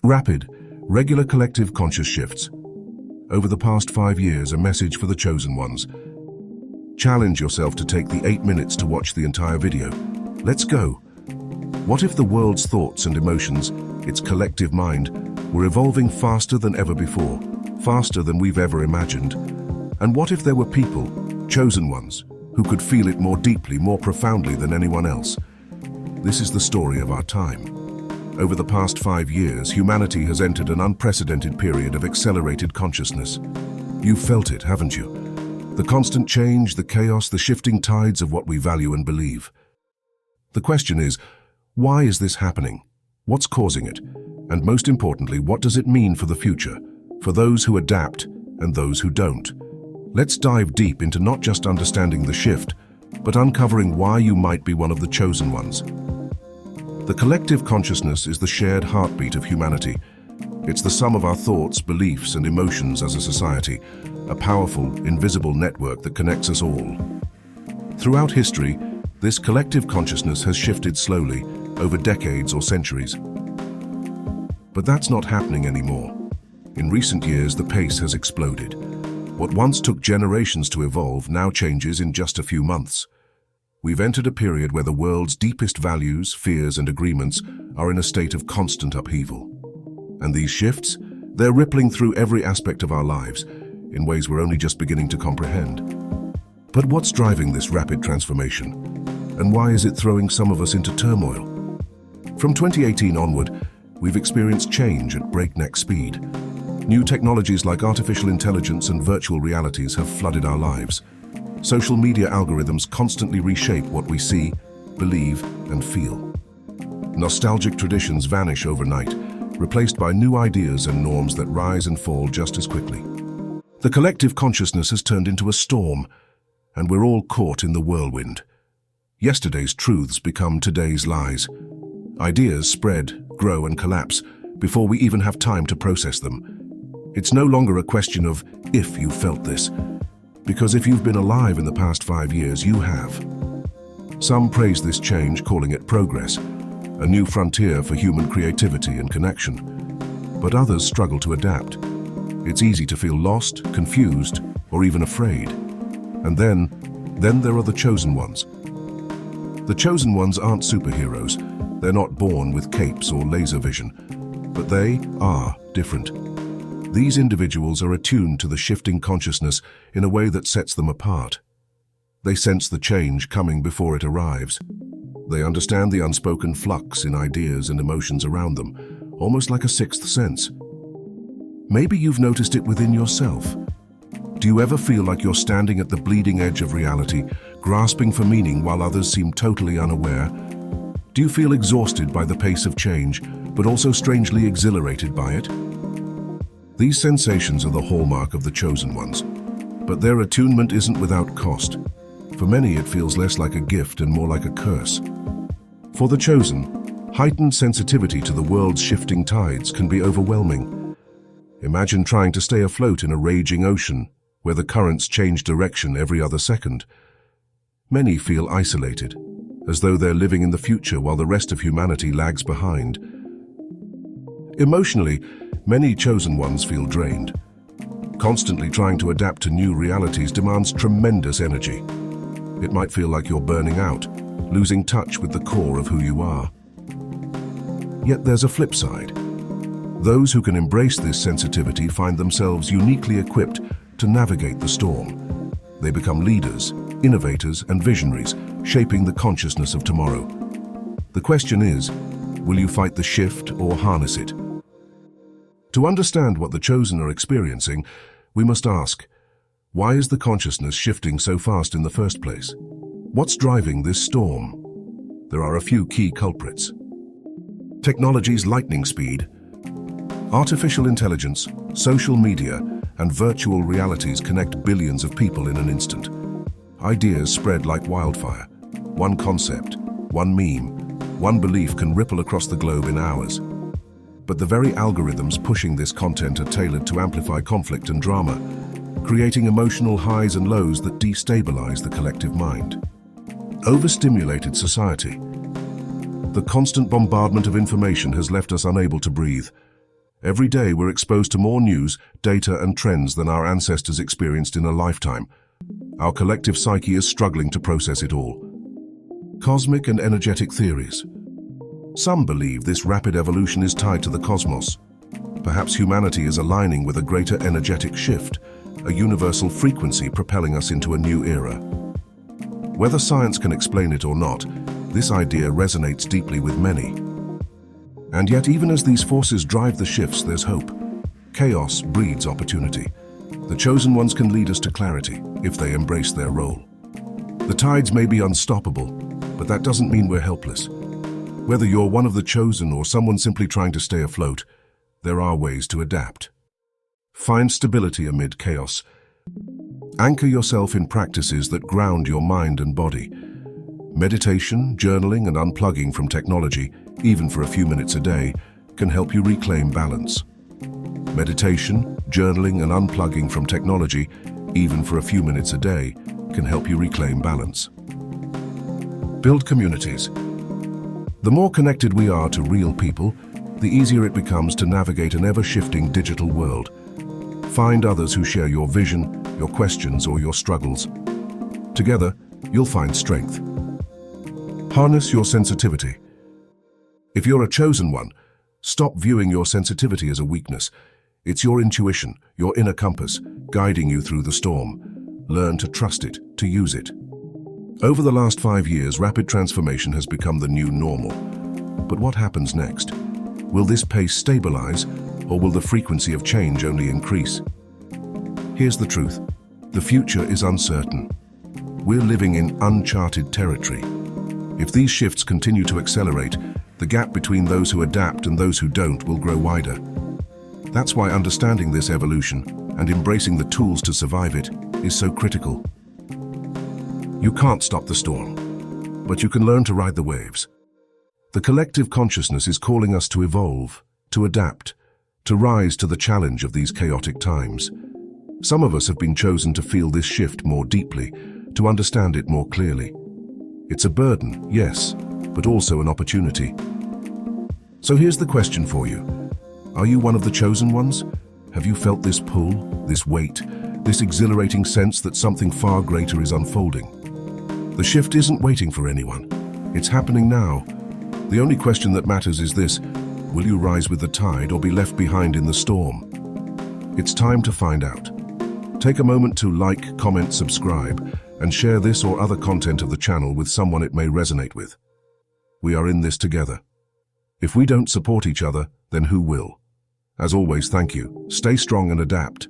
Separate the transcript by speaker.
Speaker 1: Rapid, regular collective conscious shifts. Over the past 5 years, a message for the chosen ones. Challenge yourself to take the 8 minutes to watch the entire video. Let's go. What if the world's thoughts and emotions, its collective mind, were evolving faster than ever before, faster than we've ever imagined? And what if there were people, chosen ones, who could feel it more deeply, more profoundly than anyone else? This is the story of our time. Over the past 5 years, humanity has entered an unprecedented period of accelerated consciousness. You've felt it, haven't you? The constant change, the chaos, the shifting tides of what we value and believe. The question is, why is this happening? What's causing it? And most importantly, what does it mean for the future, for those who adapt and those who don't? Let's dive deep into not just understanding the shift, but uncovering why you might be one of the chosen ones. The collective consciousness is the shared heartbeat of humanity. It's the sum of our thoughts, beliefs, and emotions as a society, a powerful, invisible network that connects us all. Throughout history, this collective consciousness has shifted slowly, over decades or centuries. But that's not happening anymore. In recent years, the pace has exploded. What once took generations to evolve now changes in just a few months. We've entered a period where the world's deepest values, fears, and agreements are in a state of constant upheaval. And these shifts, they're rippling through every aspect of our lives, in ways we're only just beginning to comprehend. But what's driving this rapid transformation? And why is it throwing some of us into turmoil? From 2018 onward, we've experienced change at breakneck speed. New technologies like artificial intelligence and virtual realities have flooded our lives. Social media algorithms constantly reshape what we see, believe, and feel. Nostalgic traditions vanish overnight, replaced by new ideas and norms that rise and fall just as quickly. The collective consciousness has turned into a storm, and we're all caught in the whirlwind. Yesterday's truths become today's lies. Ideas spread, grow, and collapse before we even have time to process them. It's no longer a question of if you felt this, because if you've been alive in the past 5 years, you have. Some praise this change, calling it progress, a new frontier for human creativity and connection. But others struggle to adapt. It's easy to feel lost, confused, or even afraid. And then there are the chosen ones. The chosen ones aren't superheroes. They're not born with capes or laser vision, but they are different. These individuals are attuned to the shifting consciousness in a way that sets them apart. They sense the change coming before it arrives. They understand the unspoken flux in ideas and emotions around them, almost like a sixth sense. Maybe you've noticed it within yourself. Do you ever feel like you're standing at the bleeding edge of reality, grasping for meaning while others seem totally unaware? Do you feel exhausted by the pace of change, but also strangely exhilarated by it? These sensations are the hallmark of the chosen ones, but their attunement isn't without cost. For many, it feels less like a gift and more like a curse. For the chosen, heightened sensitivity to the world's shifting tides can be overwhelming. Imagine trying to stay afloat in a raging ocean, where the currents change direction every other second. Many feel isolated, as though they're living in the future while the rest of humanity lags behind. Emotionally, many chosen ones feel drained. Constantly trying to adapt to new realities demands tremendous energy. It might feel like you're burning out, losing touch with the core of who you are. Yet there's a flip side. Those who can embrace this sensitivity find themselves uniquely equipped to navigate the storm. They become leaders, innovators, and visionaries, shaping the consciousness of tomorrow. The question is, will you fight the shift or harness it? To understand what the chosen are experiencing, we must ask, why is the consciousness shifting so fast in the first place? What's driving this storm? There are a few key culprits. Technology's lightning speed. Artificial intelligence, social media, and virtual realities connect billions of people in an instant. Ideas spread like wildfire. One concept, one meme, one belief can ripple across the globe in hours. But the very algorithms pushing this content are tailored to amplify conflict and drama, creating emotional highs and lows that destabilize the collective mind. Overstimulated society. The constant bombardment of information has left us unable to breathe. Every day we're exposed to more news, data and trends than our ancestors experienced in a lifetime. Our collective psyche is struggling to process it all. Cosmic and energetic theories. Some believe this rapid evolution is tied to the cosmos. Perhaps humanity is aligning with a greater energetic shift, a universal frequency propelling us into a new era. Whether science can explain it or not, this idea resonates deeply with many. And yet, even as these forces drive the shifts, there's hope. Chaos breeds opportunity. The chosen ones can lead us to clarity if they embrace their role. The tides may be unstoppable, but that doesn't mean we're helpless. Whether you're one of the chosen or someone simply trying to stay afloat, there are ways to adapt. Find stability amid chaos. Anchor yourself in practices that ground your mind and body. Meditation, journaling, and unplugging from technology, even for a few minutes a day, can help you reclaim balance. Meditation, journaling, and unplugging from technology, even for a few minutes a day, can help you reclaim balance. Build communities. The more connected we are to real people, the easier it becomes to navigate an ever-shifting digital world. Find others who share your vision, your questions, or your struggles. Together, you'll find strength. Harness your sensitivity. If you're a chosen one, stop viewing your sensitivity as a weakness. It's your intuition, your inner compass, guiding you through the storm. Learn to trust it, to use it. Over the last 5 years, rapid transformation has become the new normal. But what happens next? Will this pace stabilize, or will the frequency of change only increase? Here's the truth. The future is uncertain. We're living in uncharted territory. If these shifts continue to accelerate, the gap between those who adapt and those who don't will grow wider. That's why understanding this evolution and embracing the tools to survive it is so critical. You can't stop the storm, but you can learn to ride the waves. The collective consciousness is calling us to evolve, to adapt, to rise to the challenge of these chaotic times. Some of us have been chosen to feel this shift more deeply, to understand it more clearly. It's a burden, yes, but also an opportunity. So here's the question for you. Are you one of the chosen ones? Have you felt this pull, this weight, this exhilarating sense that something far greater is unfolding? The shift isn't waiting for anyone. It's happening now. The only question that matters is this: will you rise with the tide or be left behind in the storm? It's time to find out. Take a moment to like, comment, subscribe, and share this or other content of the channel with someone it may resonate with. We are in this together. If we don't support each other, then who will? As always, thank you. Stay strong and adapt.